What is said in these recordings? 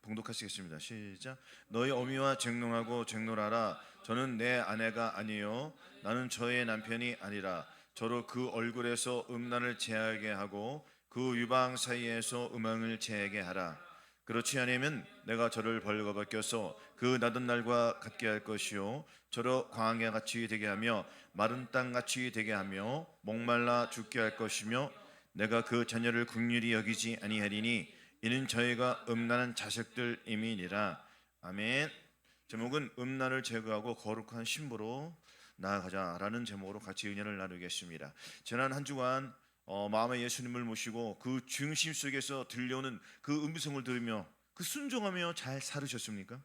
봉독하시겠습니다. 시작. 너희 어미와 쟁론하고 쟁론하라. 저는 내 아내가 아니요 나는 저의 남편이 아니라 저로 그 얼굴에서 음란을 제하게 하고 그 유방 사이에서 음행을 제하게 하라. 그렇지 않으면 내가 저를 벌거벗겨서 그 나던 날과 같게 할 것이요 저로 광야 같이 되게 하며 마른 땅 같이 되게 하며 목말라 죽게 할 것이며 내가 그 자녀를 긍휼히 여기지 아니하리니 이는 저희가 음란한 자식들임이니라. 아멘. 제목은 음란을 제거하고 거룩한 신부로 나아가자라는 제목으로 같이 은혜를 나누겠습니다. 지난 한 주간 마음의 예수님을 모시고 그 중심 속에서 들려오는 그 음성을 들으며 그 순종하며 잘 살으셨습니까?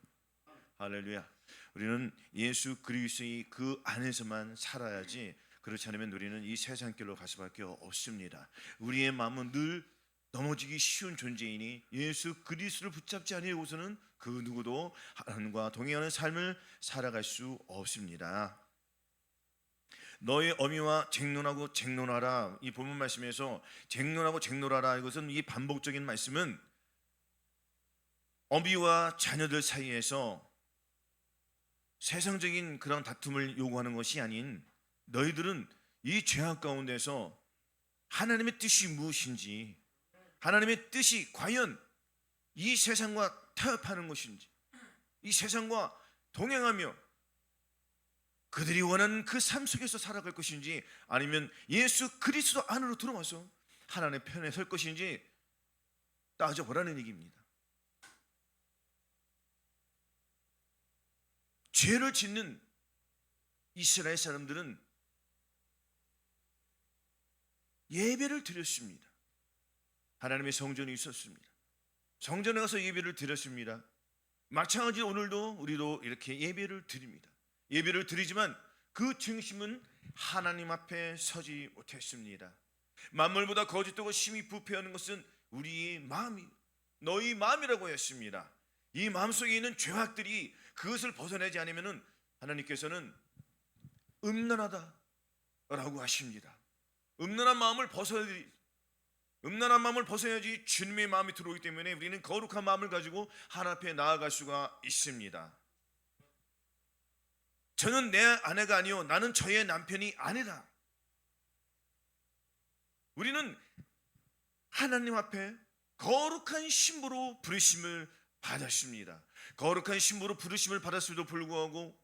할렐루야. 우리는 예수 그리스도의 그 안에서만 살아야지, 그렇지 않으면 우리는 이 세상길로 갈 수밖에 없습니다. 우리의 마음은 늘 넘어지기 쉬운 존재이니 예수 그리스도를 붙잡지 아니고서는 그 누구도 하나님과 동행하는 삶을 살아갈 수 없습니다. 너의 어미와 쟁론하고 쟁론하라. 이 본문 말씀에서 쟁론하고 쟁론하라, 이것은 이 반복적인 말씀은 어미와 자녀들 사이에서 세상적인 그런 다툼을 요구하는 것이 아닌, 너희들은 이 죄악 가운데서 하나님의 뜻이 무엇인지, 하나님의 뜻이 과연 이 세상과 타협하는 것인지, 이 세상과 동행하며 그들이 원하는 그 삶 속에서 살아갈 것인지, 아니면 예수 그리스도 안으로 들어와서 하나님의 편에 설 것인지 따져보라는 얘기입니다. 죄를 짓는 이스라엘 사람들은 예배를 드렸습니다. 하나님의 성전이 있었습니다. 성전에 가서 예배를 드렸습니다. 마찬가지로 오늘도 우리도 이렇게 예배를 드립니다. 예배를 드리지만 그 중심은 하나님 앞에 서지 못했습니다. 만물보다 거짓되고 심히 부패하는 것은 우리의 마음이, 너희 마음이라고 했습니다. 이 마음속에 있는 죄악들이 그것을 벗어내지 않으면 하나님께서는 음란하다라고 하십니다. 음란한 마음을 벗어야지 주님의 마음이 들어오기 때문에 우리는 거룩한 마음을 가지고 하나님 앞에 나아갈 수가 있습니다. 저는 내 아내가 아니요 나는 저의 남편이 아니라. 우리는 하나님 앞에 거룩한 신부로 부르심을 받았습니다. 거룩한 신부로 부르심을 받았음에도 불구하고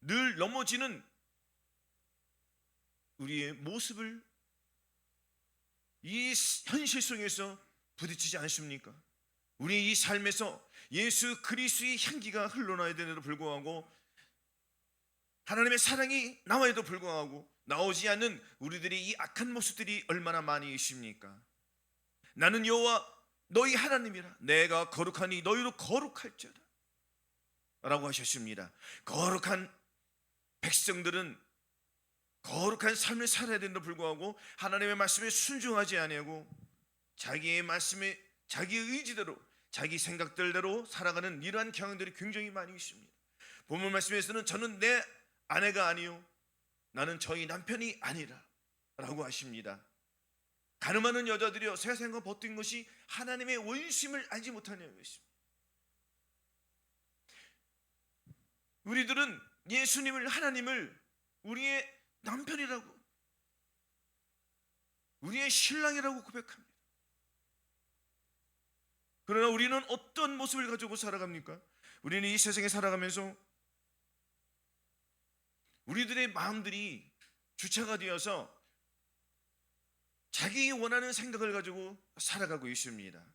늘 넘어지는 우리의 모습을 이 현실 속에서 부딪히지 않습니까? 우리 이 삶에서 예수 그리스도의 향기가 흘러나야 되는데도 불구하고, 하나님의 사랑이 나와야도 불구하고 나오지 않는 우리들의 이 악한 모습들이 얼마나 많이 있습니까? 나는 여호와 너희 하나님이라, 내가 거룩하니 너희도 거룩할지어다 라고 하셨습니다. 거룩한 백성들은 거룩한 삶을 살아야 되는데도 불구하고 하나님의 말씀에 순종하지 아니하고 자기의 말씀에 자기의 의지대로 자기 생각들대로 살아가는 이러한 경향들이 굉장히 많이 있습니다. 본문 말씀에서는 저는 내 아내가 아니요 나는 저희 남편이 아니라 라고 하십니다. 가늠하는 여자들이여 세상과 버틴 것이 하나님의 원심을 알지 못하냐는 것입니다. 우리들은 예수님을, 하나님을 우리의 남편이라고, 우리의 신랑이라고 고백합니다. 그러나 우리는 어떤 모습을 가지고 살아갑니까? 우리는 이 세상에 살아가면서 우리들의 마음들이 주체가 되어서 자기 원하는 생각을 가지고 살아가고 있습니다.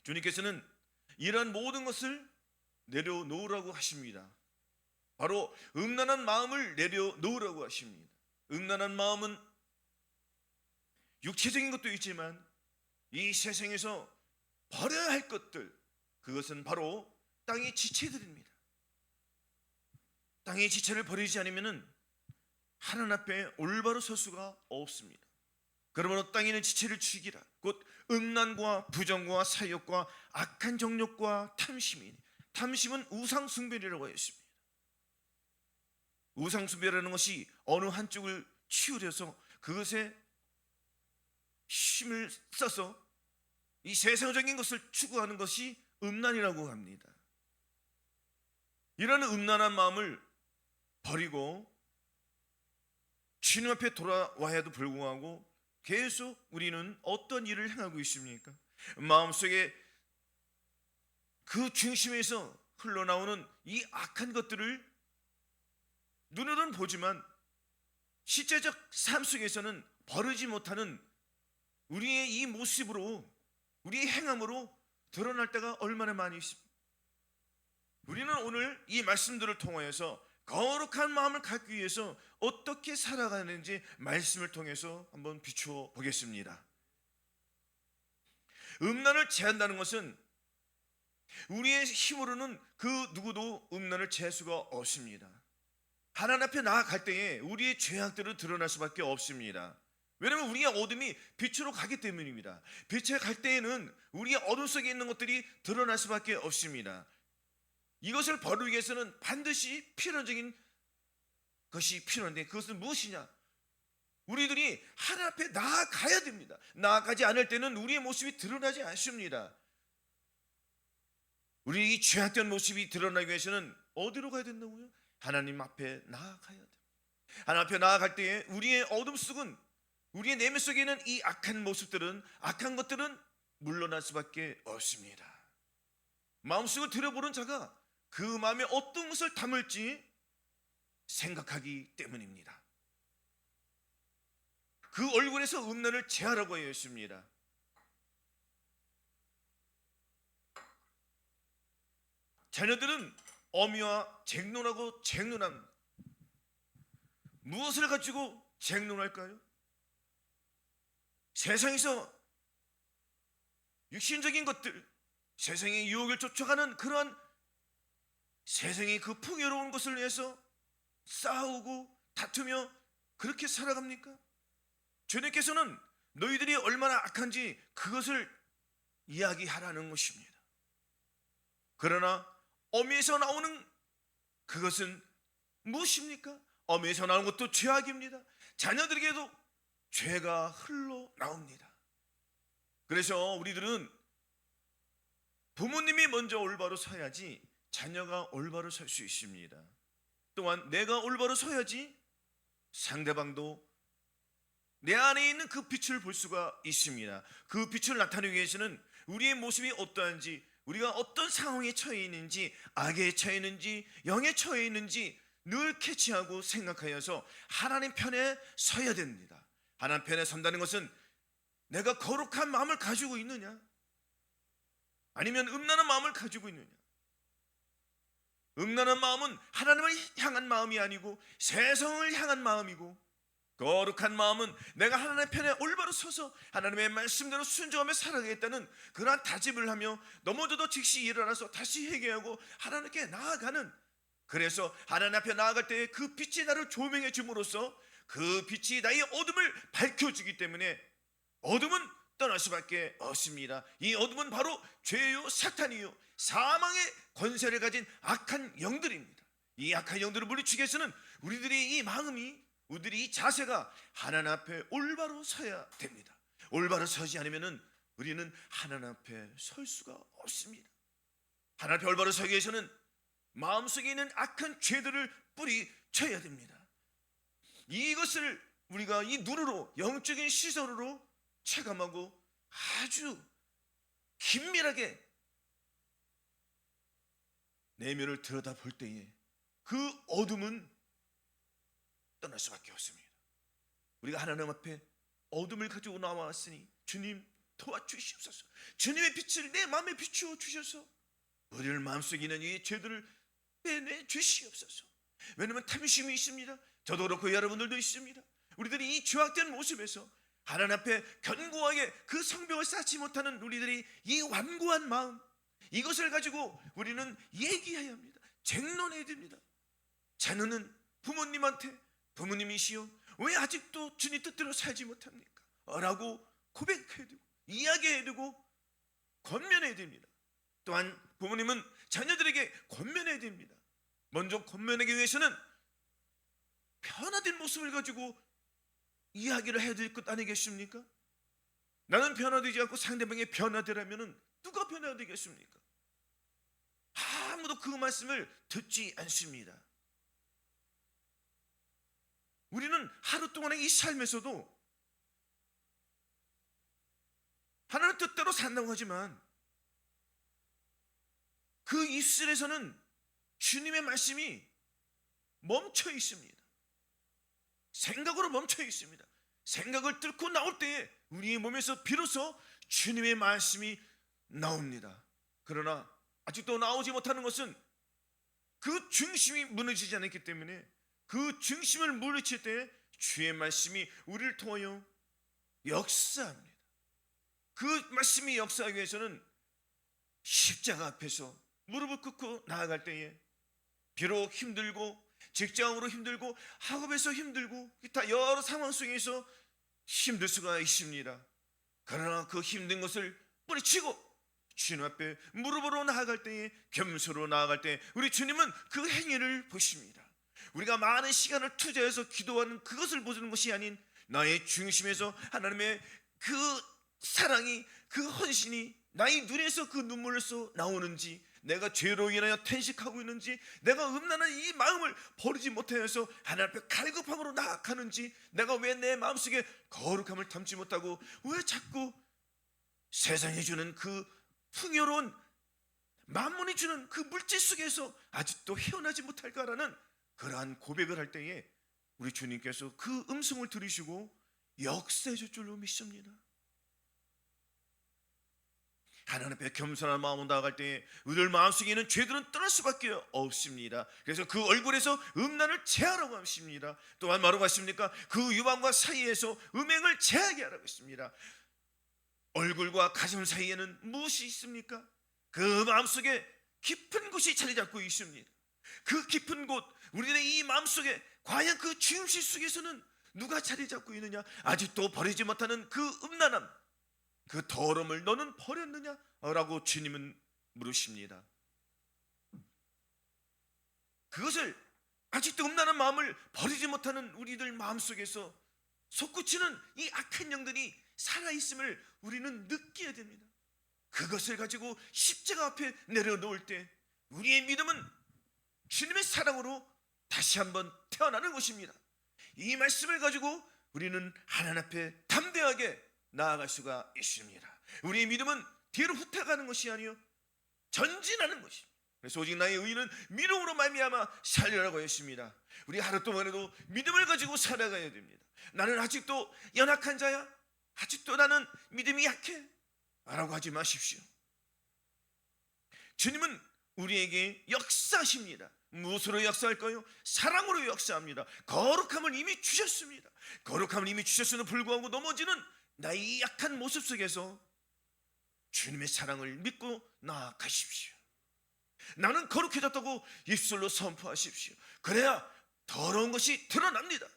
주님께서는 이러한 모든 것을 내려놓으라고 하십니다. 바로 음란한 마음을 내려놓으라고 하십니다. 음란한 마음은 육체적인 것도 있지만 이 세상에서 버려야 할 것들, 그것은 바로 땅의 지체들입니다. 땅의 지체를 버리지 않으면 하나님 앞에 올바로 설 수가 없습니다. 그러므로 땅에 있는 지체를 죽이라. 곧 음란과 부정과 사욕과 악한 정욕과 탐심이니, 탐심은 우상숭배라고 했습니다. 우상숭배라는 것이 어느 한쪽을 치우려서 그것에 힘을 써서 이 세상적인 것을 추구하는 것이 음란이라고 합니다. 이런 음란한 마음을 버리고 주님 앞에 돌아와야도 불구하고 계속 우리는 어떤 일을 행하고 있습니까? 마음속에 그 중심에서 흘러나오는 이 악한 것들을 눈으로는 보지만 실제적 삶 속에서는 버리지 못하는 우리의 이 모습으로, 우리의 행함으로 드러날 때가 얼마나 많이 있습니까? 우리는 오늘 이 말씀들을 통하여서 거룩한 마음을 갖기 위해서 어떻게 살아가는지 말씀을 통해서 한번 비추어 보겠습니다. 음란을 제한다는 것은 우리의 힘으로는 그 누구도 음란을 제할 수가 없습니다. 하나님 앞에 나아갈 때에 우리의 죄악들은 드러날 수밖에 없습니다. 왜냐하면 우리의 어둠이 빛으로 가기 때문입니다. 빛에 갈 때에는 우리의 어둠 속에 있는 것들이 드러날 수밖에 없습니다. 이것을 버리기 위해서는 반드시 필연적인 것이 필요한데, 그것은 무엇이냐? 우리들이 하나님 앞에 나아가야 됩니다. 나아가지 않을 때는 우리의 모습이 드러나지 않습니다. 우리 이 죄악된 모습이 드러나기 위해서는 어디로 가야 된다고요? 하나님 앞에 나아가야 됩니다. 하나님 앞에 나아갈 때에 우리의 어둠 속은, 우리의 내면 속에 있는 이 악한 모습들은, 악한 것들은 물러날 수밖에 없습니다. 마음속을 들여보는 자가 그 마음에 어떤 것을 담을지 생각하기 때문입니다. 그 얼굴에서 음란을 제하라고 하였습니다. 자녀들은 어미와 쟁론하고 쟁론합니다. 무엇을 가지고 쟁론할까요? 세상에서 육신적인 것들, 세상의 유혹을 쫓아가는 그러한 세상의 그 풍요로운 것을 위해서 싸우고 다투며 그렇게 살아갑니까? 주님께서는 너희들이 얼마나 악한지 그것을 이야기하라는 것입니다. 그러나 어미에서 나오는 그것은 무엇입니까? 어미에서 나오는 것도 죄악입니다. 자녀들에게도 죄가 흘러나옵니다. 그래서 우리들은 부모님이 먼저 올바로 서야지 자녀가 올바로 설 수 있습니다. 또한 내가 올바로 서야지 상대방도 내 안에 있는 그 빛을 볼 수가 있습니다. 그 빛을 나타내기 위해서는 우리의 모습이 어떠한지, 우리가 어떤 상황에 처해 있는지, 악에 처해 있는지, 영에 처해 있는지 늘 캐치하고 생각하여서 하나님 편에 서야 됩니다. 하나님 편에 선다는 것은 내가 거룩한 마음을 가지고 있느냐, 아니면 음란한 마음을 가지고 있느냐. 음란한 마음은 하나님을 향한 마음이 아니고 세상을 향한 마음이고, 거룩한 마음은 내가 하나님의 편에 올바로 서서 하나님의 말씀대로 순종하며 살아가겠다는 그러한 다짐을 하며 넘어져도 즉시 일어나서 다시 회개하고 하나님께 나아가는, 그래서 하나님 앞에 나아갈 때 그 빛이 나를 조명해 줌으로써 그 빛이 나의 어둠을 밝혀주기 때문에 어둠은 떠날 수밖에 없습니다. 이 어둠은 바로 죄요 사탄이요 사망의 권세를 가진 악한 영들입니다. 이 악한 영들을 물리치기 위해서는 우리들의 이 마음이, 우리들의 이 자세가 하나님 앞에 올바로 서야 됩니다. 올바로 서지 않으면 우리는 하나님 앞에 설 수가 없습니다. 하나님 앞에 올바로 서기 위해서는 마음속에 있는 악한 죄들을 뿌리쳐야 됩니다. 이것을 우리가 이 눈으로, 영적인 시선으로 체감하고 아주 긴밀하게 내면을 들여다볼 때에 그 어둠은 떠날 수밖에 없습니다. 우리가 하나님 앞에 어둠을 가지고 나왔으니 주님 도와주시옵소서. 주님의 빛을 내 마음에 비추어 주셔서 우리를 마음속에 있는 이 죄들을 빼내 주시옵소서. 왜냐하면 탐심이 있습니다. 저도 그렇고 여러분들도 있습니다. 우리들이 이 죄악된 모습에서 하나님 앞에 견고하게 그 성벽을 쌓지 못하는 우리들이 이 완고한 마음, 이것을 가지고 우리는 얘기해야 합니다. 쟁론해야 됩니다. 자녀는 부모님한테 부모님이시여 왜 아직도 주님 뜻대로 살지 못합니까? 라고 고백해야 되고 이야기해야 되고 권면해야 됩니다. 또한 부모님은 자녀들에게 권면해야 됩니다. 먼저 권면하기 위해서는 변화된 모습을 가지고 이야기를 해야 될 것 아니겠습니까? 나는 변화되지 않고 상대방이 변화되라면 누가 변화되겠습니까? 아무도 그 말씀을 듣지 않습니다. 우리는 하루 동안의 이 삶에서도 하나님 뜻대로 산다고 하지만 그 입술에서는 주님의 말씀이 멈춰 있습니다. 생각으로 멈춰 있습니다. 생각을 뚫고 나올 때에 우리의 몸에서 비로소 주님의 말씀이 나옵니다. 그러나 아직도 나오지 못하는 것은 그 중심이 무너지지 않았기 때문에 그 중심을 물리칠 때 주의 말씀이 우리를 통하여 역사합니다. 그 말씀이 역사하기 위해서는 십자가 앞에서 무릎을 꿇고 나아갈 때에 비록 힘들고 직장으로 힘들고 학업에서 힘들고 기타 여러 상황 속에서 힘들 수가 있습니다. 그러나 그 힘든 것을 뿌리치고 주님 앞에 무릎으로 나아갈 때에 겸손으로 나아갈 때 우리 주님은 그 행위를 보십니다. 우리가 많은 시간을 투자해서 기도하는 그것을 보는 것이 아닌 나의 중심에서 하나님의 그 사랑이 그 헌신이 나의 눈에서 그 눈물로서 나오는지 내가 죄로 인하여 탄식하고 있는지 내가 음란한 이 마음을 버리지 못하여서 하나님 앞에 갈급함으로 나아가는지 내가 왜 내 마음속에 거룩함을 담지 못하고 왜 자꾸 세상이 주는 그 풍요로운 만문이 주는 그 물질 속에서 아직도 헤어나지 못할까라는 그러한 고백을 할 때에 우리 주님께서 그 음성을 들으시고 역사해 줄 줄로 믿습니다. 하나님 앞에 겸손한 마음으로 나아갈 때에 우리들 마음속에 있는 죄들은 떠날 수밖에 없습니다. 그래서 그 얼굴에서 음란을 제하라고 하십니다. 또한 뭐라고 하십니까? 그 유방과 사이에서 음행을 제하게 하라고 했습니다. 얼굴과 가슴 사이에는 무엇이 있습니까? 그 마음속에 깊은 곳이 자리 잡고 있습니다. 그 깊은 곳, 우리의 이 마음속에 과연 그 중심 속에서는 누가 자리 잡고 있느냐? 아직도 버리지 못하는 그 음란함, 그 더러움을 너는 버렸느냐? 라고 주님은 물으십니다. 그것을 아직도 음란한 마음을 버리지 못하는 우리들 마음속에서 솟구치는 이 악한 영들이 살아있음을 우리는 느껴야 됩니다. 그것을 가지고 십자가 앞에 내려놓을 때 우리의 믿음은 주님의 사랑으로 다시 한번 태어나는 것입니다. 이 말씀을 가지고 우리는 하나님 앞에 담대하게 나아갈 수가 있습니다. 우리의 믿음은 뒤로 후퇴하는 것이 아니요 전진하는 것입니다. 그래서 오직 나의 의인은 믿음으로 말미암아 살리라고 했습니다. 우리 하루 동안에도 믿음을 가지고 살아가야 됩니다. 나는 아직도 연약한 자야? 아직도 나는 믿음이 약해? 라고 하지 마십시오. 주님은 우리에게 역사하십니다. 무엇으로 역사할까요? 사랑으로 역사합니다. 거룩함을 이미 주셨습니다. 거룩함을 이미 주셨음에도 불구하고 넘어지는 나의 약한 모습 속에서 주님의 사랑을 믿고 나아가십시오. 나는 거룩해졌다고 입술로 선포하십시오. 그래야 더러운 것이 드러납니다.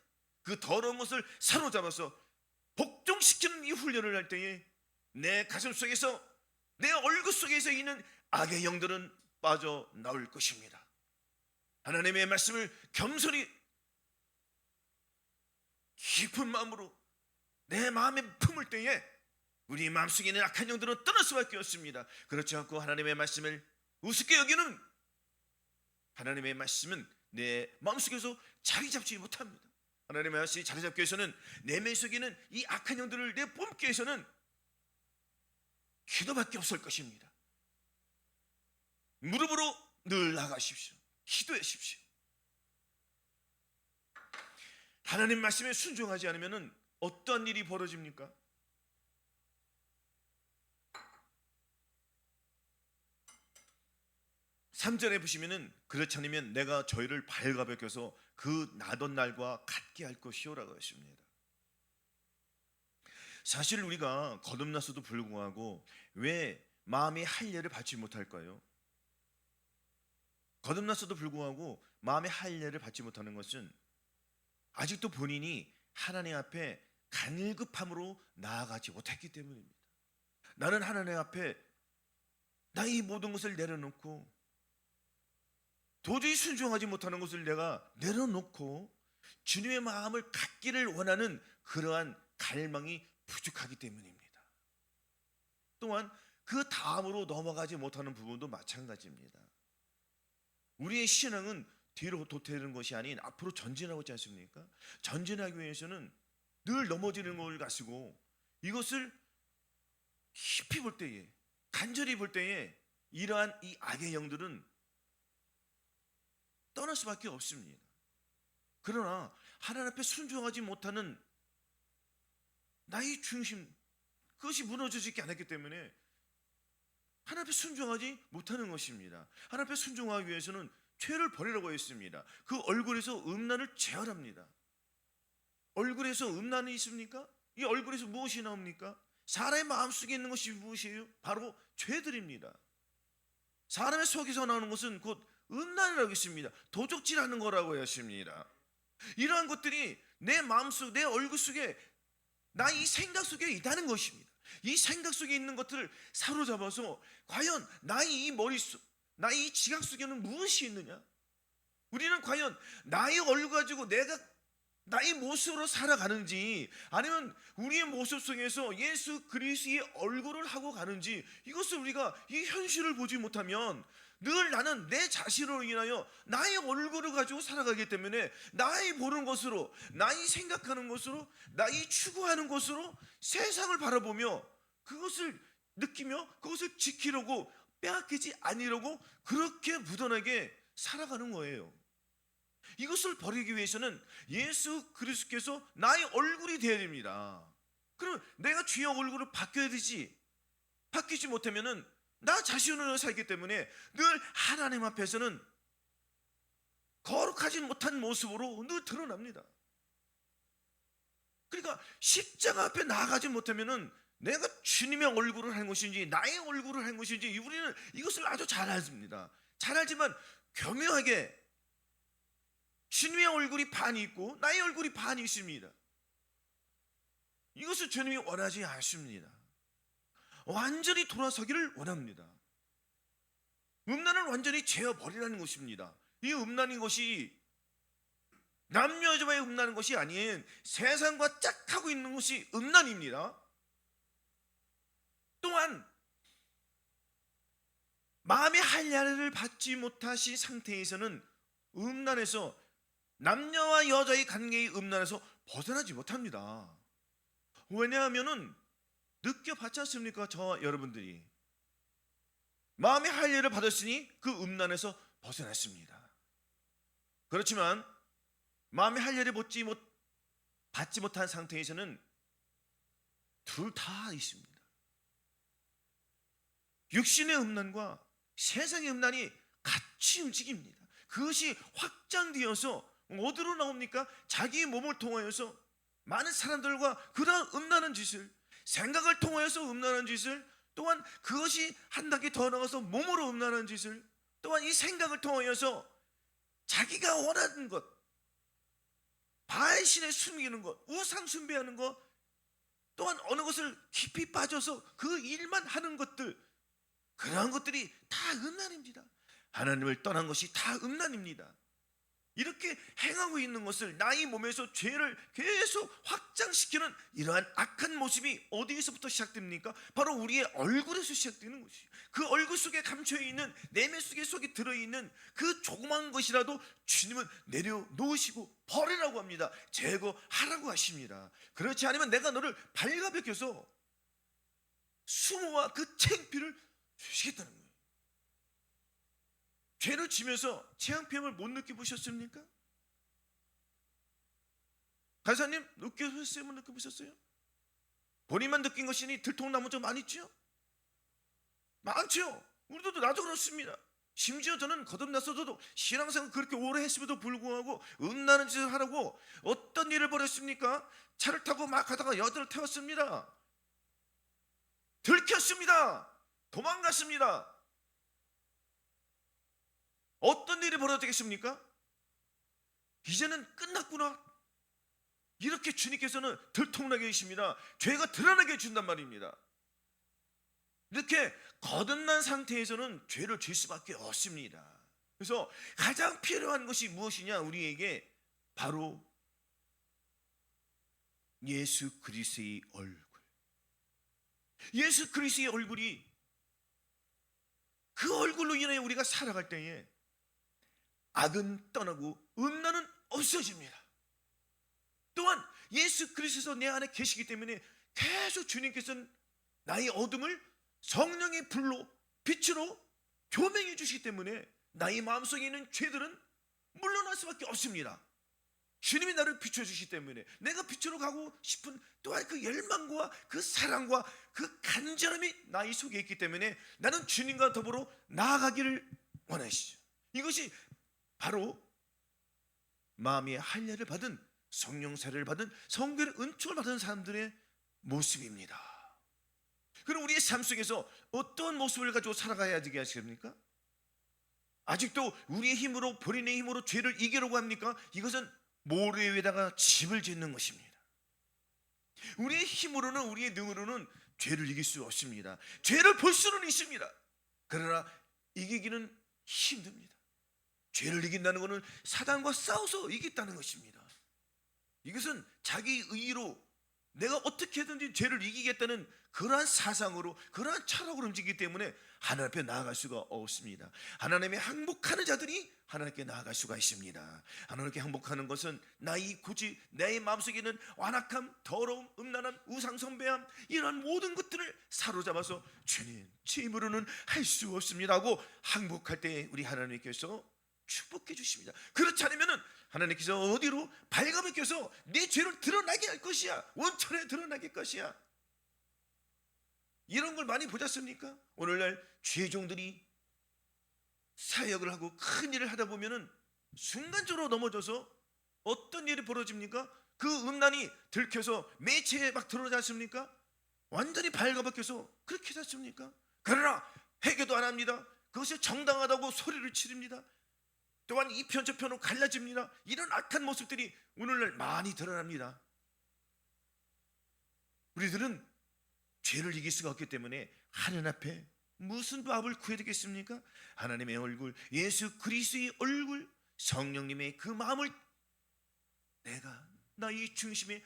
그 더러운 것을 사로잡아서 복종시키는 이 훈련을 할 때에 내 가슴 속에서 내 얼굴 속에서 있는 악의 영들은 빠져나올 것입니다. 하나님의 말씀을 겸손히 깊은 마음으로 내 마음에 품을 때에 우리 마음속에 있는 악한 영들은 떠날 수밖에 없습니다. 그렇지 않고 하나님의 말씀을 우습게 여기는 하나님의 말씀은 내 마음속에서 자리 잡지 못합니다. 하나님의 말씀이 자리 잡기 위해서는 내 마음속에 있는 이 악한 영들을 내 뿜기 위해서는 기도밖에 없을 것입니다. 무릎으로 늘 나가십시오. 기도하십시오. 하나님 말씀에 순종하지 않으면 어떤 일이 벌어집니까? 3절에 보시면은 그렇지 않으면 내가 저희를 발가벗겨서 그 나던 날과 같게 할 것이오라고 하십니다. 사실 우리가 거듭났어도 불구하고 왜 마음의 할례를 받지 못할까요? 거듭났어도 불구하고 마음의 할례를 받지 못하는 것은 아직도 본인이 하나님 앞에 간급함으로 나아가지 못했기 때문입니다. 나는 하나님 앞에 나의 모든 것을 내려놓고 도저히 순종하지 못하는 것을 내가 내려놓고 주님의 마음을 갖기를 원하는 그러한 갈망이 부족하기 때문입니다. 또한 그 다음으로 넘어가지 못하는 부분도 마찬가지입니다. 우리의 신앙은 뒤로 도태되는 것이 아닌 앞으로 전진하고 있지 않습니까? 전진하기 위해서는 늘 넘어지는 걸 가지고 이것을 깊이 볼 때에, 간절히 볼 때에 이러한 이 악의 영들은 떠날 수밖에 없습니다. 그러나 하나님 앞에 순종하지 못하는 나의 중심, 그것이 무너지지 않았기 때문에 하나님 앞에 순종하지 못하는 것입니다. 하나님 앞에 순종하기 위해서는 죄를 버리라고 했습니다. 그 얼굴에서 음란을 제어합니다. 얼굴에서 음란이 있습니까? 이 얼굴에서 무엇이 나옵니까? 사람의 마음속에 있는 것이 무엇이에요? 바로 죄들입니다. 사람의 속에서 나오는 것은 곧 음란이라고 했습니다. 도적질하는 거라고 했습니다. 이러한 것들이 내 마음속, 내 얼굴 속에, 나의 생각 속에 있다는 것입니다. 이 생각 속에 있는 것들을 사로잡아서 과연 나의 이 머릿속, 나의 이 지각 속에는 무엇이 있느냐? 우리는 과연 나의 얼굴 가지고 내가 나의 모습으로 살아가는지, 아니면 우리의 모습 속에서 예수 그리스도의 얼굴을 하고 가는지, 이것을 우리가 이 현실을 보지 못하면 늘 나는 내 자신으로 인하여 나의 얼굴을 가지고 살아가기 때문에 나의 보는 것으로, 나의 생각하는 것으로, 나의 추구하는 것으로 세상을 바라보며 그것을 느끼며 그것을 지키려고, 빼앗기지 아니려고 그렇게 무던하게 살아가는 거예요. 이것을 버리기 위해서는 예수 그리스도께서 나의 얼굴이 되어야 됩니다. 그럼 내가 주의 얼굴을 바뀌어야 되지. 바뀌지 못하면은 나 자신으로 살기 때문에 늘 하나님 앞에서는 거룩하지 못한 모습으로 늘 드러납니다. 그러니까 십자가 앞에 나아가지 못하면은 내가 주님의 얼굴을 한 것인지 나의 얼굴을 한 것인지 우리는 이것을 아주 잘 알습니다. 잘 알지만 교묘하게 주님의 얼굴이 반이 있고 나의 얼굴이 반이 있습니다. 이것을 주님이 원하지 않습니다. 완전히 돌아서기를 원합니다. 음란을 완전히 제어버리라는 것입니다. 이 음란인 것이 남녀 여자와의 음란인 것이 아닌 세상과 짝하고 있는 것이 음란입니다. 또한 마음의 할례를 받지 못하신 상태에서는 음란에서, 남녀와 여자의 관계의 음란에서 벗어나지 못합니다. 왜냐하면은 느껴봤지 않습니까? 저 여러분들이 마음의 할례를 받았으니 그 음란에서 벗어났습니다. 그렇지만 마음의 할례를 받지 못한 상태에서는 둘 다 있습니다. 육신의 음란과 세상의 음란이 같이 움직입니다. 그것이 확장되어서 어디로 나옵니까? 자기 몸을 통하여서 많은 사람들과 그런 음란한 짓을, 생각을 통하여서 음란한 짓을, 또한 그것이 한 단계 더 나가서 몸으로 음란한 짓을, 또한 이 생각을 통하여서 자기가 원하는 것, 바알 신에 숨기는 것, 우상 숭배하는 것, 또한 어느 것을 깊이 빠져서 그 일만 하는 것들, 그러한 것들이 다 음란입니다. 하나님을 떠난 것이 다 음란입니다. 이렇게 행하고 있는 것을, 나의 몸에서 죄를 계속 확장시키는 이러한 악한 모습이 어디에서부터 시작됩니까? 바로 우리의 얼굴에서 시작되는 것이에요. 그 얼굴 속에 감춰있는, 내면 속에 들어있는 그 조그만 것이라도 주님은 내려놓으시고 버리라고 합니다. 제거하라고 하십니다. 그렇지 않으면 내가 너를 발가벗겨서 수모와 그 창피를 주시겠다는 거예요. 죄를 지면서 창피함을 못 느껴보셨습니까? 간사님 느껴보셨어요? 못 느껴보셨어요? 본인만 느낀 것이니 들통나무 좀 많이 있죠? 많죠. 우리도 나도 그렇습니다. 심지어 저는 거듭났어도 신앙생활 그렇게 오래 했음에도 불구하고 음란한 짓을 하라고 어떤 일을 벌였습니까? 차를 타고 막 가다가 여자를 태웠습니다. 들켰습니다. 도망갔습니다. 어떤 일이 벌어지겠습니까? 이제는 끝났구나. 이렇게 주님께서는 들통나게 하십니다. 죄가 드러나게 해준단 말입니다. 이렇게 거듭난 상태에서는 죄를 질 수밖에 없습니다. 그래서 가장 필요한 것이 무엇이냐? 우리에게 바로 예수 그리스도의 얼굴. 예수 그리스도의 얼굴이, 그 얼굴로 인해 우리가 살아갈 때에 악은 떠나고 음란은 없어집니다. 또한 예수 그리스도 내 안에 계시기 때문에 계속 주님께서는 나의 어둠을 성령의 불로, 빛으로 조명해 주시기 때문에 나의 마음속에 있는 죄들은 물러날 수밖에 없습니다. 주님이 나를 비춰주시기 때문에 내가 빛으로 가고 싶은 또한 그 열망과 그 사랑과 그 간절함이 나의 속에 있기 때문에 나는 주님과 더불어 나아가기를 원하시죠. 이것이 바로 마음의 할례를 받은, 성령 세례를 받은, 성결의 은총을 받은 사람들의 모습입니다. 그럼 우리의 삶 속에서 어떤 모습을 가지고 살아가야 되게 하십니까? 아직도 우리의 힘으로, 본인의 힘으로 죄를 이기려고 합니까? 이것은 모래 위에다가 집을 짓는 것입니다. 우리의 힘으로는, 우리의 능으로는 죄를 이길 수 없습니다. 죄를 볼 수는 있습니다. 그러나 이기기는 힘듭니다. 죄를 이긴다는 것은 사단과 싸워서 이겼다는 것입니다. 이것은 자기 의로 내가 어떻게든지 죄를 이기겠다는 그러한 사상으로, 그러한 철학으로 움직이기 때문에 하나님 앞에 나아갈 수가 없습니다. 하나님의 항복하는 자들이 하나님께 나아갈 수가 있습니다. 하나님께 항복하는 것은 나의 고집, 내 마음속에 있는 완악함, 더러움, 음란함, 우상 숭배함, 이러한 모든 것들을 사로잡아서 주님, 제 힘으로는 할 수 없습니다 하고 항복할 때 우리 하나님께서 축복해 주십니다. 그렇지 않으면 하나님께서 어디로 발감을 껴서 내 죄를 드러나게 할 것이야, 원천에 드러나게 할 것이야. 이런 걸 많이 보셨습니까? 오늘날 죄종들이 사역을 하고 큰 일을 하다 보면은 순간적으로 넘어져서 어떤 일이 벌어집니까? 그 음란이 들켜서 매체에 막 들어오지 않습니까? 완전히 발가벗겨서 그렇게 하지 않습니까? 그러나 회개도 안 합니다. 그것이 정당하다고 소리를 치릅니다. 또한 이 편 저 편으로 갈라집니다. 이런 악한 모습들이 오늘날 많이 드러납니다. 우리들은 죄를 이길 수가 없기 때문에 하나님 앞에 무슨 밥을 구해야 되겠습니까? 하나님의 얼굴, 예수 그리스도의 얼굴, 성령님의 그 마음을 내가 나의 중심의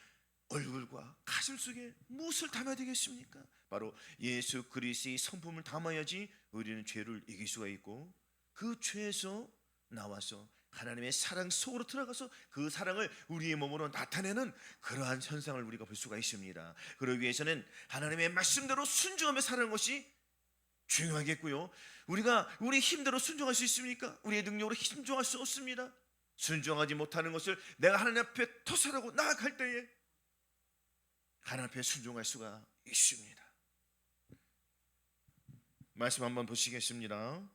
얼굴과 가슴 속에 무엇을 담아야 되겠습니까? 바로 예수 그리스도의 성품을 담아야지 우리는 죄를 이길 수가 있고, 그 죄에서 나와서 하나님의 사랑 속으로 들어가서 그 사랑을 우리의 몸으로 나타내는 그러한 현상을 우리가 볼 수가 있습니다. 그러기 위해서는 하나님의 말씀대로 순종하며 사는 것이 중요하겠고요. 우리가 우리 힘대로 순종할 수 있습니까? 우리의 능력으로 순종할 수 없습니다. 순종하지 못하는 것을 내가 하나님 앞에 토설하고 나아갈 때에 하나님 앞에 순종할 수가 있습니다. 말씀 한번 보시겠습니다.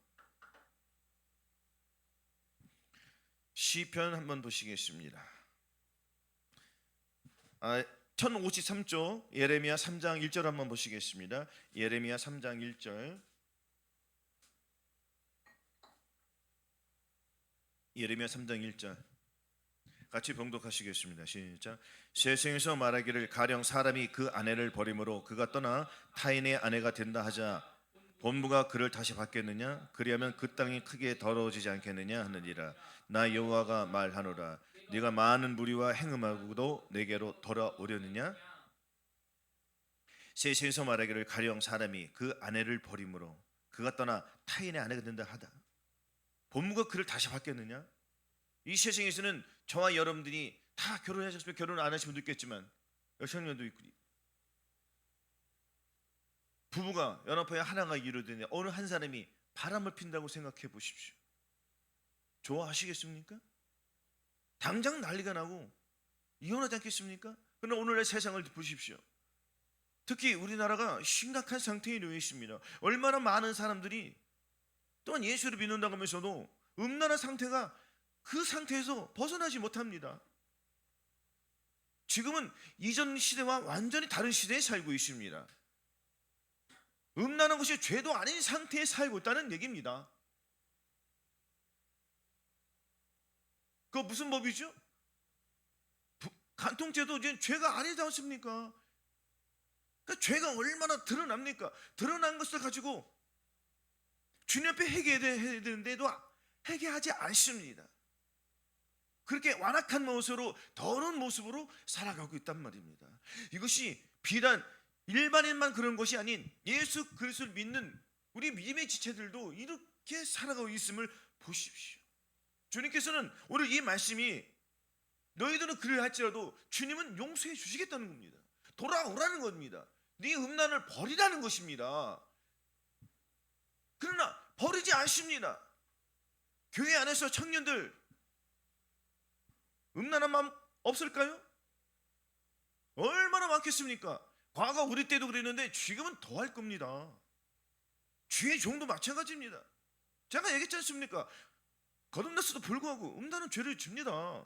시편 한번 보시겠습니다. 1053조 예레미야 3장 1절 한번 보시겠습니다. 예레미야 3장 1절. 예레미야 3장 1절 같이 봉독하시겠습니다. 시작. 세상에서 말하기를 가령 사람이 그 아내를 버림으로 그가 떠나 타인의 아내가 된다 하자 본부가 그를 다시 받겠느냐? 그리하면 그 땅이 크게 더러워지지 않겠느냐 하느니라. 나 여호와가 말하노라. 네가 많은 무리와 행음하고도 내게로 돌아오려느냐? 세상에서 말하기를 가령 사람이 그 아내를 버림으로 그가 떠나 타인의 아내가 된다 하다. 본부가 그를 다시 받겠느냐? 이 세상에서는 저와 여러분들이 다 결혼하셨으면 결혼 안 하신 분도 있겠지만 여성년도 있고 부부가 연합하여 하나가 이루어지는데 어느 한 사람이 바람을 핀다고 생각해 보십시오. 좋아하시겠습니까? 당장 난리가 나고 이혼하지 않겠습니까? 그러나 오늘의 세상을 보십시오. 특히 우리나라가 심각한 상태에 놓여 있습니다. 얼마나 많은 사람들이 또한 예수를 믿는다고 하면서도 음란한 상태가 그 상태에서 벗어나지 못합니다. 지금은 이전 시대와 완전히 다른 시대에 살고 있습니다. 음란한 것이 죄도 아닌 상태에 살고 있다는 얘기입니다. 그거 무슨 법이죠? 간통죄도 이제 죄가 아니지 않습니까? 그러니까 죄가 얼마나 드러납니까? 드러난 것을 가지고 주님 앞에 회개해야 되는데도 회개하지 않습니다. 그렇게 완악한 모습으로, 더러운 모습으로 살아가고 있단 말입니다. 이것이 비단 일반인만 그런 것이 아닌 예수 그리스도를 믿는 우리 믿음의 지체들도 이렇게 살아가고 있음을 보십시오. 주님께서는 오늘 이 말씀이 너희들은 그래 할지라도 주님은 용서해 주시겠다는 겁니다. 돌아오라는 겁니다. 네 음란을 버리라는 것입니다. 그러나 버리지 않습니다. 교회 안에서 청년들 음란한 마음 없을까요? 얼마나 많겠습니까? 과거 우리 때도 그랬는데 지금은 더 할 겁니다. 주의 종도 마찬가지입니다. 제가 얘기했지 않습니까? 거듭났어도 불구하고 음란은 죄를 집니다.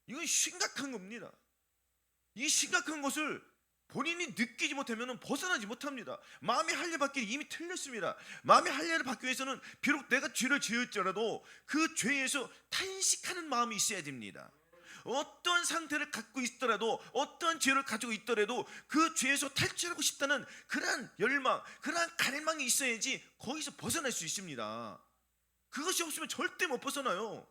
이건 심각한 겁니다. 이 심각한 것을 본인이 느끼지 못하면 벗어나지 못합니다. 마음의 할례 받기 이미 틀렸습니다. 마음의 할례를 받기 위해서는 비록 내가 죄를 지을지라도 그 죄에서 탄식하는 마음이 있어야 됩니다. 어떤 상태를 갖고 있더라도, 어떤 죄를 가지고 있더라도 그 죄에서 탈출하고 싶다는 그러한 열망, 그러한 갈망이 있어야지 거기서 벗어날 수 있습니다. 그것이 없으면 절대 못 벗어나요.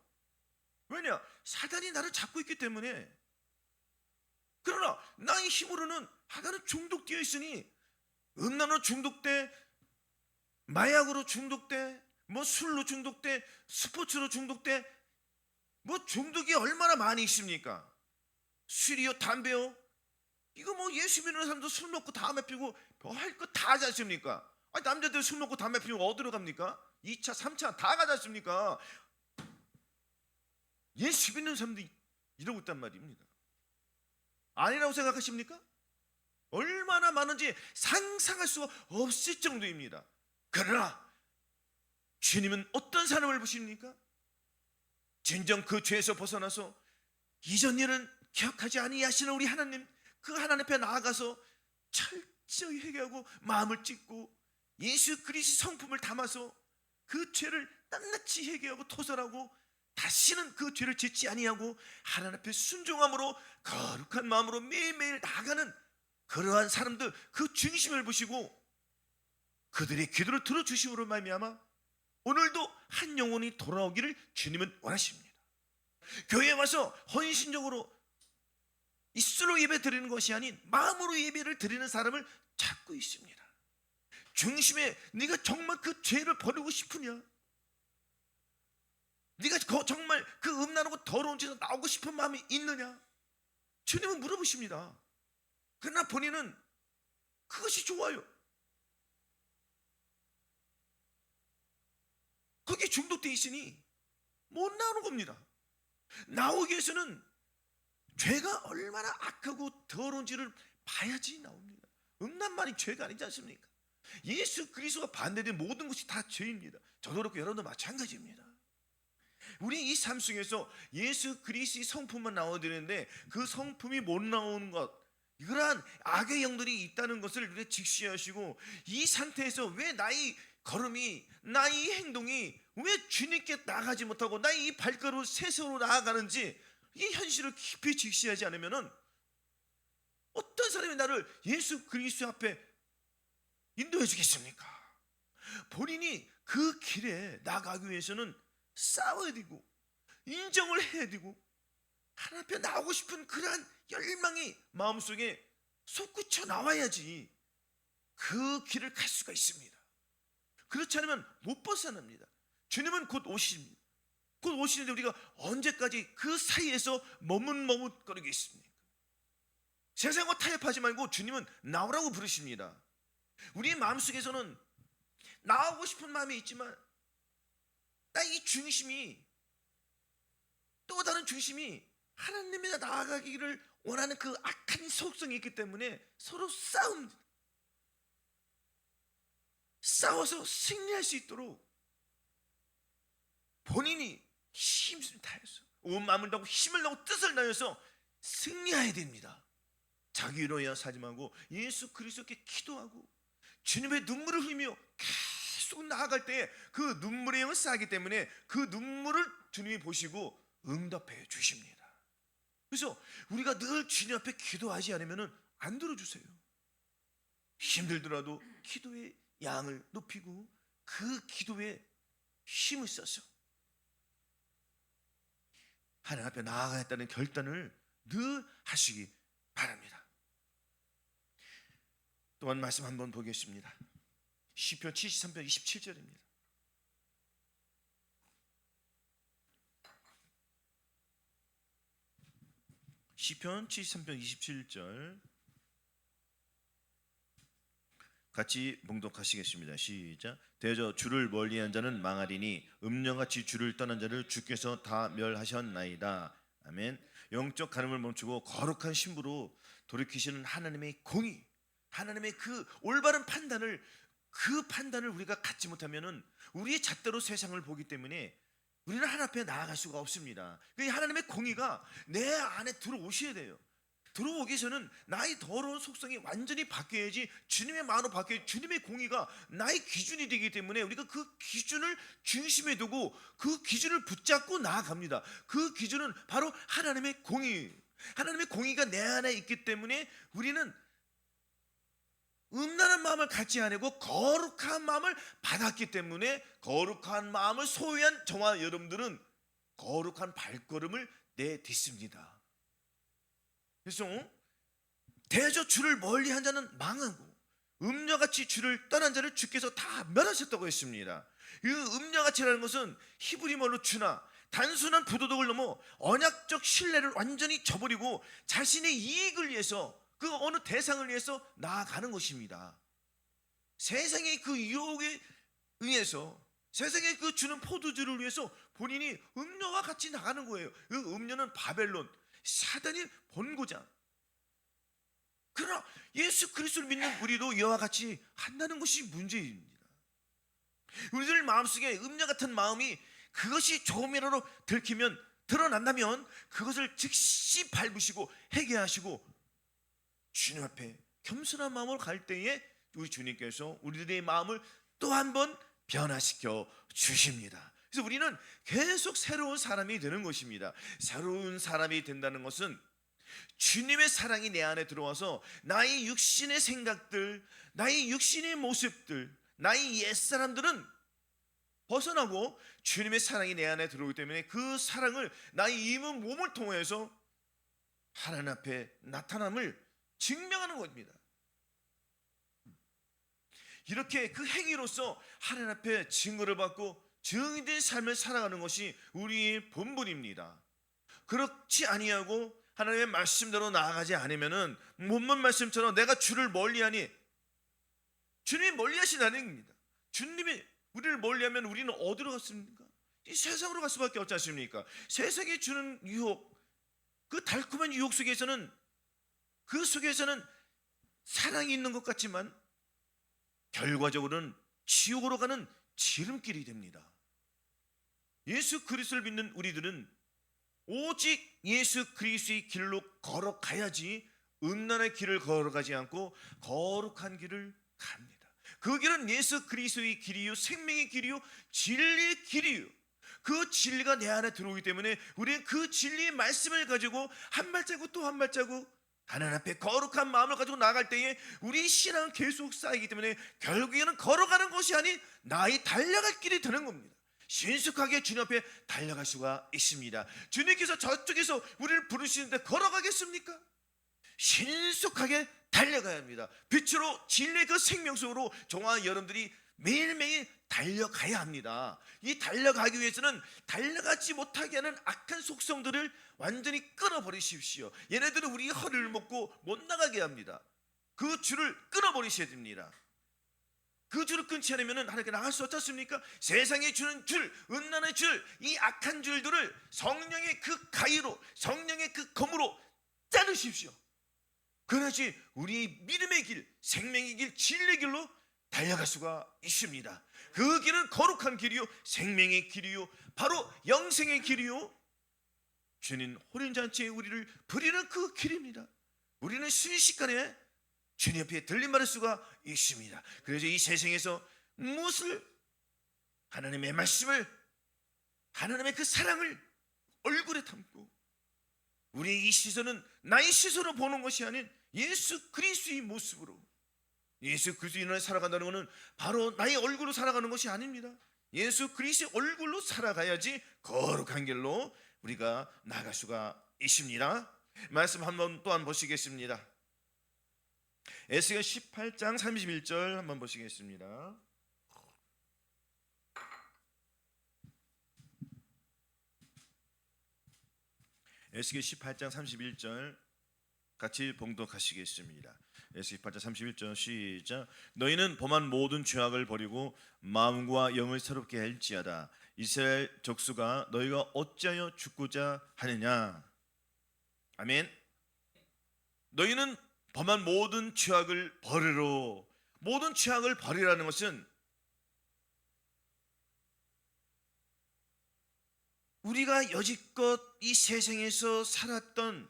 왜냐? 사단이 나를 잡고 있기 때문에. 그러나 나의 힘으로는 하나는 중독되어 있으니, 음란으로 중독돼, 마약으로 중독돼, 뭐 술로 중독돼, 스포츠로 중독돼, 뭐 중독이 얼마나 많이 있습니까? 술이요, 담배요. 이거 뭐 예수 믿는 사람도 술 먹고 담배 피우고 할 거 다 하지 않습니까? 아니, 남자들 술 먹고 담배 피우고 어디로 갑니까? 2차, 3차 다 가지 않습니까? 예수 믿는 사람들이 이러고 있단 말입니다. 아니라고 생각하십니까? 얼마나 많은지 상상할 수가 없을 정도입니다. 그러나 주님은 어떤 사람을 보십니까? 진정 그 죄에서 벗어나서 이전 일은 기억하지 아니하시는 우리 하나님, 그 하나님 앞에 나아가서 철저히 회개하고 마음을 찢고 예수 그리스도 성품을 담아서 그 죄를 낱낱이 회개하고 토설하고 다시는 그 죄를 짓지 아니하고 하나님 앞에 순종함으로 거룩한 마음으로 매일매일 나아가는 그러한 사람들, 그 중심을 보시고 그들의 기도를 들어주심으로 말미암아 오늘도 한 영혼이 돌아오기를 주님은 원하십니다. 교회에 와서 헌신적으로 입술로 예배 드리는 것이 아닌 마음으로 예배를 드리는 사람을 찾고 있습니다. 중심에 네가 정말 그 죄를 버리고 싶으냐? 네가 정말 그 음란하고 더러운 짓에서 나오고 싶은 마음이 있느냐? 주님은 물어보십니다. 그러나 본인은 그것이 좋아요. 거기에 중독되어 있으니 못 나오는 겁니다. 나오기 위해서는 죄가 얼마나 악하고 더러운지를 봐야지 나옵니다. 음란만이 죄가 아니지 않습니까? 예수 그리스도가 반대된 모든 것이 다 죄입니다. 저도 그렇고 여러분도 마찬가지입니다. 우리 이 삶 속에서 예수 그리스도의 성품만 나와야 되는데 그 성품이 못 나오는 것, 그러한 악의 영들이 있다는 것을 우리가 직시하시고, 이 상태에서 왜 나의 걸음이, 나의 행동이 왜 주님께 나아가지 못하고 나의 이 발걸음을 세상으로 나아가는지 이 현실을 깊이 직시하지 않으면 어떤 사람이 나를 예수 그리스도 앞에 인도해 주겠습니까? 본인이 그 길에 나가기 위해서는 싸워야 되고 인정을 해야 되고 하나님 앞에 나오고 싶은 그러한 열망이 마음속에 솟구쳐 나와야지 그 길을 갈 수가 있습니다. 그렇지 않으면 못 벗어납니다. 주님은 곧 오십니다. 곧 오시는데 우리가 언제까지 그 사이에서 머뭇머뭇거리겠습니까? 세상과 타협하지 말고 주님은 나오라고 부르십니다. 우리 마음속에서는 나오고 싶은 마음이 있지만 나 이 중심이, 또 다른 중심이 하나님에 나아가기를 원하는 그 악한 속성이 있기 때문에 서로 싸워서 승리할 수 있도록 본인이 힘을 다해서 온 마음을 다하고 힘을 다하고 뜻을 다해서 승리해야 됩니다. 자기 위로야 사지 말고 예수 그리스도께 기도하고 주님의 눈물을 흘리며 계속 나아갈 때 그 눈물의 영을 쌓기 때문에 그 눈물을 주님이 보시고 응답해 주십니다. 그래서 우리가 늘 주님 앞에 기도하지 않으면 안 들어주세요. 힘들더라도 기도의 양을 높이고 그 기도에 힘을 써서 하나님 앞에 나아가겠다는 결단을 늘 하시기 바랍니다. 또한 말씀 한번 보겠습니다. 시편 73편 27절입니다. 시편 73편 27절 같이 봉독하시겠습니다. 시작. 대저 주를 멀리한 자는 망하리니 음녀같이 주를 떠난 자를 주께서 다 멸하셨나이다. 아멘. 영적 가늠을 멈추고 거룩한 신부로 돌이키시는 하나님의 공의, 하나님의 그 올바른 판단을, 그 판단을 우리가 갖지 못하면은 우리의 잣대로 세상을 보기 때문에 우리는 하나님 앞에 나아갈 수가 없습니다. 그 하나님의 공의가 내 안에 들어오셔야 돼요. 들어오기 위해서는 나의 더러운 속성이 완전히 바뀌어야지, 주님의 마음으로 바뀌어야지 주님의 공의가 나의 기준이 되기 때문에 우리가 그 기준을 중심에 두고 그 기준을 붙잡고 나아갑니다. 그 기준은 바로 하나님의 공의. 하나님의 공의가 내 안에 있기 때문에 우리는 음란한 마음을 갖지 않고 거룩한 마음을 받았기 때문에 거룩한 마음을 소유한 저와 여러분들은 거룩한 발걸음을 내딛습니다. 그래서 대저 주를 멀리한 자는 망하고 음녀같이 주를 떠난 자를 주께서 다 멸하셨다고 했습니다. 이 음녀같이라는 것은 히브리말로 주나, 단순한 부도덕을 넘어 언약적 신뢰를 완전히 저버리고 자신의 이익을 위해서, 그 어느 대상을 위해서 나아가는 것입니다. 세상의 그 유혹에 의해서, 세상의 그 주는 포도주를 위해서 본인이 음녀와 같이 나가는 거예요. 그 음녀는 바벨론, 사단의 본고장. 그러나 예수 그리스도를 믿는 우리도 이와 같이 한다는 것이 문제입니다. 우리들 마음속에 음녀 같은 마음이 그것이 조금이라도 들키면, 드러난다면 그것을 즉시 밟으시고 해결하시고 주님 앞에 겸손한 마음으로 갈 때에 우리 주님께서 우리들의 마음을 또 한 번 변화시켜 주십니다. 그래서 우리는 계속 새로운 사람이 되는 것입니다. 새로운 사람이 된다는 것은 주님의 사랑이 내 안에 들어와서 나의 육신의 생각들, 나의 육신의 모습들, 나의 옛사람들은 벗어나고 주님의 사랑이 내 안에 들어오기 때문에 그 사랑을 나의 임은 몸을 통해서 하나님 앞에 나타남을 증명하는 겁니다. 이렇게 그 행위로서 하나님 앞에 증거를 받고 증인된 삶을 살아가는 것이 우리의 본분입니다. 그렇지 아니하고 하나님의 말씀대로 나아가지 않으면은 본문 말씀처럼 내가 주를 멀리하니, 주님이 멀리하시다는 겁니다. 주님이 우리를 멀리하면 우리는 어디로 갔습니까? 이 세상으로 갈 수밖에 없지 않습니까? 세상이 주는 유혹, 그 달콤한 유혹 속에서는, 그 속에서는 사랑이 있는 것 같지만 결과적으로는 지옥으로 가는 지름길이 됩니다. 예수 그리스도를 믿는 우리들은 오직 예수 그리스도의 길로 걸어가야지 음란의 길을 걸어가지 않고 거룩한 길을 갑니다. 그 길은 예수 그리스도의 길이요, 생명의 길이요, 진리의 길이요. 그 진리가 내 안에 들어오기 때문에 우리는 그 진리의 말씀을 가지고 한 발자국 또 한 발자국 하나님 앞에 거룩한 마음을 가지고 나아갈 때에 우리 신앙은 계속 쌓이기 때문에 결국에는 걸어가는 것이 아닌 나의 달려갈 길이 되는 겁니다. 신속하게 주님 앞에 달려갈 수가 있습니다. 주님께서 저쪽에서 우리를 부르시는데 걸어가겠습니까? 신속하게 달려가야 합니다. 빛으로 진리의 그 생명 속으로 저와 여러분들이 매일매일 달려가야 합니다. 이 달려가기 위해서는 달려가지 못하게 하는 악한 속성들을 완전히 끊어버리십시오. 얘네들은 우리 허리를 먹고 못 나가게 합니다. 그 줄을 끊어버리셔야 됩니다. 그 줄을 끊지 않으면 하나님께 나갈 수 없지 않습니까? 세상에 주는 줄, 음란의 줄, 이 악한 줄들을 성령의 그 가위로, 성령의 그 검으로 자르십시오. 그래야지 우리 믿음의 길, 생명의 길, 진리의 길로 달려갈 수가 있습니다. 그 길은 거룩한 길이요, 생명의 길이요, 바로 영생의 길이요, 주님 혼인잔치에 우리를 부리는 그 길입니다. 우리는 순식간에 주님 앞에 들림받을 수가 있습니다. 그래서 이 세상에서 무엇을, 하나님의 말씀을, 하나님의 그 사랑을 얼굴에 담고 우리의 이 시선은 나의 시선으로 보는 것이 아닌 예수 그리스도의 모습으로, 예수 그리스도인을 살아간다는 것은 바로 나의 얼굴로 살아가는 것이 아닙니다. 예수 그리스도의 얼굴로 살아가야지 거룩한 길로 우리가 나아갈 수가 있습니다. 말씀 한번 또한 보시겠습니다. 에스겔 18장 31절 한번 보시겠습니다. 에스겔 18장 31절 같이 봉독하시겠습니다. 에스겔 18장 31절 시작. 너희는 범한 모든 죄악을 버리고 마음과 영을 새롭게 할지어다. 이스라엘 족수가 너희가 어찌하여 죽고자 하느냐. 아멘. 너희는 범한 모든 죄악을 버리로. 모든 죄악을 버리라는 것은 우리가 여지껏 이 세상에서 살았던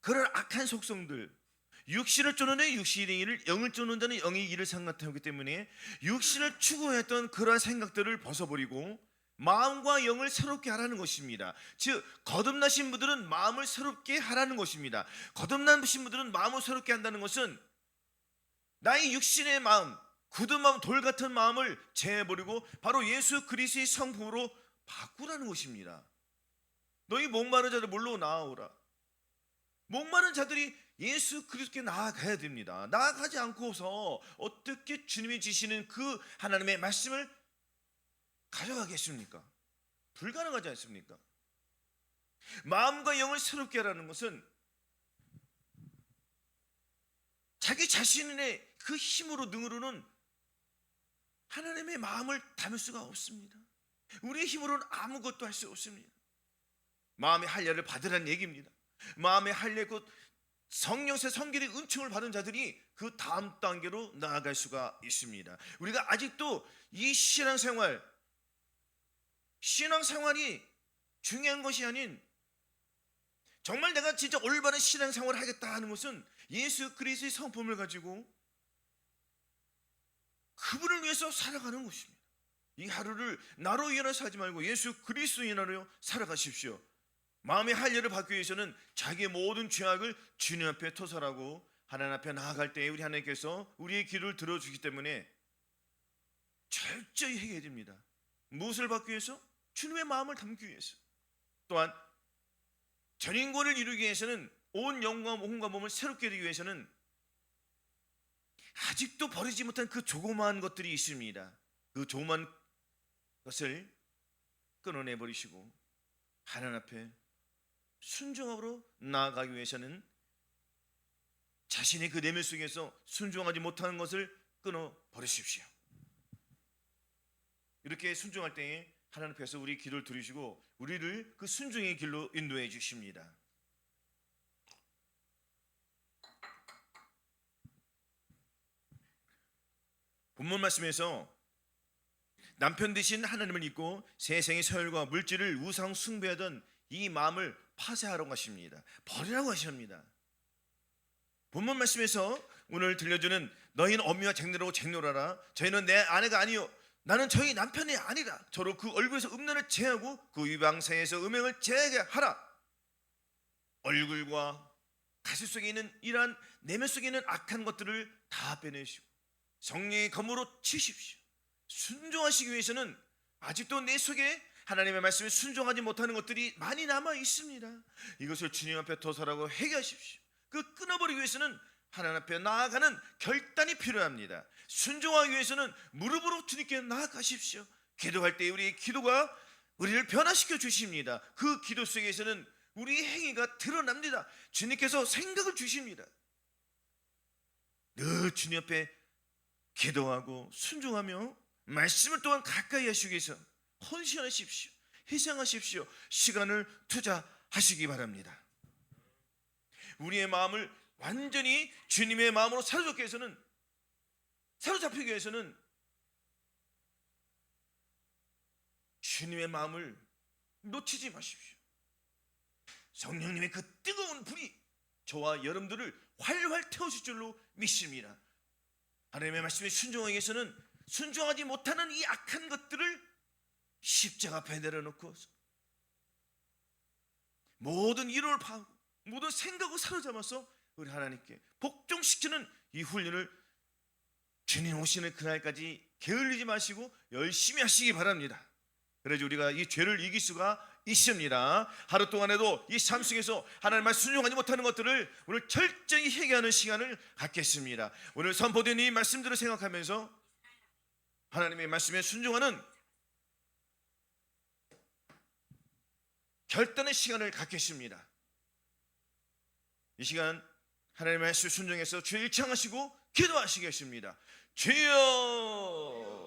그런 악한 속성들, 육신을 쫓는 육신의 일을, 영을 쫓는 자는 영의 일을 생각하기 때문에 육신을 추구했던 그러한 생각들을 벗어버리고 마음과 영을 새롭게 하라는 것입니다. 즉 거듭나신 분들은 마음을 새롭게 하라는 것입니다. 거듭나신 분들은 마음을 새롭게 한다는 것은 나의 육신의 마음, 굳은 마음, 돌 같은 마음을 제해버리고 바로 예수 그리스도의 성품으로 바꾸라는 것입니다. 너희 목마른 자들 물로 나아오라. 목마른 자들이 예수 그리스도께 나아가야 됩니다. 나아가지 않고서 어떻게 주님이 주시는 그 하나님의 말씀을 가져가겠습니까? 불가능하지 않습니까? 마음과 영을 새롭게 하라는 것은 자기 자신의 그 힘으로 능으로는 하나님의 마음을 담을 수가 없습니다. 우리의 힘으로는 아무것도 할 수 없습니다. 마음의 할례를 받으라는 얘기입니다. 마음의 할례 곧 성령의 성결의 은총을 받은 자들이 그 다음 단계로 나아갈 수가 있습니다. 우리가 아직도 이 신앙생활이 중요한 것이 아닌 정말 내가 진짜 올바른 신앙생활을 하겠다 하는 것은 예수 그리스도의 성품을 가지고 그분을 위해서 살아가는 것입니다. 이 하루를 나로 인하여 살지 말고 예수 그리스도 인하여 살아가십시오. 마음의 할례를 받기 위해서는 자기의 모든 죄악을 주님 앞에 토설하고 하나님 앞에 나아갈 때에 우리 하나님께서 우리의 기도를 들어주기 때문에 철저히 해야 됩니다. 무엇을 받기 위해서? 주님의 마음을 담기 위해서. 또한 전인권을 이루기 위해서는 온 영과 혼과 몸을 새롭게 하기 위해서는 아직도 버리지 못한 그 조그마한 것들이 있습니다. 그 조그마한 것을 끊어내버리시고 하나님 앞에 순종함으로 나아가기 위해서는 자신의 그 내면 속에서 순종하지 못하는 것을 끊어버리십시오. 이렇게 순종할 때에 하나님 앞에서 우리 기도를 들으시고 우리를 그 순종의 길로 인도해 주십니다. 본문 말씀에서 남편 되신 하나님을 믿고 세상의 서열과 물질을 우상 숭배하던 이 마음을 파쇄하라고 하십니다. 버리라고 하십니다. 본문 말씀에서 오늘 들려주는 너희는 어미와 쟁노라고 쟁노라라. 저희는 내 아내가 아니요 나는 저희 남편이 아니라 저로 그 얼굴에서 음란을 제하고 그 위방사에서 음행을 제하게 하라. 얼굴과 가슴 속에 있는 이러한 내면 속에 있는 악한 것들을 다 빼내시고 성령의 검으로 치십시오. 순종하시기 위해서는 아직도 내 속에 하나님의 말씀에 순종하지 못하는 것들이 많이 남아 있습니다. 이것을 주님 앞에 토설하고 회개하십시오. 그 끊어버리기 위해서는 하나님 앞에 나아가는 결단이 필요합니다. 순종하기 위해서는 무릎으로 주님께 나아가십시오. 기도할 때 우리의 기도가 우리를 변화시켜 주십니다. 그 기도 속에서는 우리의 행위가 드러납니다. 주님께서 생각을 주십니다. 늘 주님 앞에 기도하고 순종하며 말씀을 또한 가까이 하시기 위해서 헌신하십시오. 희생하십시오. 시간을 투자하시기 바랍니다. 우리의 마음을 완전히 주님의 마음으로 사로잡히기 위해서는 주님의 마음을 놓치지 마십시오. 성령님의 그 뜨거운 불이 저와 여러분들을 활활 태우실 줄로 믿습니다. 하나님의 말씀에 순종하기 위해서는 순종하지 못하는 이 악한 것들을 십자가 앞에 내려놓고 모든 이론을 파하고 모든 생각을 사로잡아서 우리 하나님께 복종시키는 이 훈련을 주님 오시는 그날까지 게을리지 마시고 열심히 하시기 바랍니다. 그래서 우리가 이 죄를 이길 수가 있습니다. 하루 동안에도 이 삶 속에서 하나님 말 순종하지 못하는 것들을 오늘 철저히 회개하는 시간을 갖겠습니다. 오늘 선포된 이 말씀들을 생각하면서 하나님의 말씀에 순종하는 결단의 시간을 갖겠습니다. 이 시간 하나님의 말씀 순종해서 주의 일창하시고 기도하시겠습니다. 주여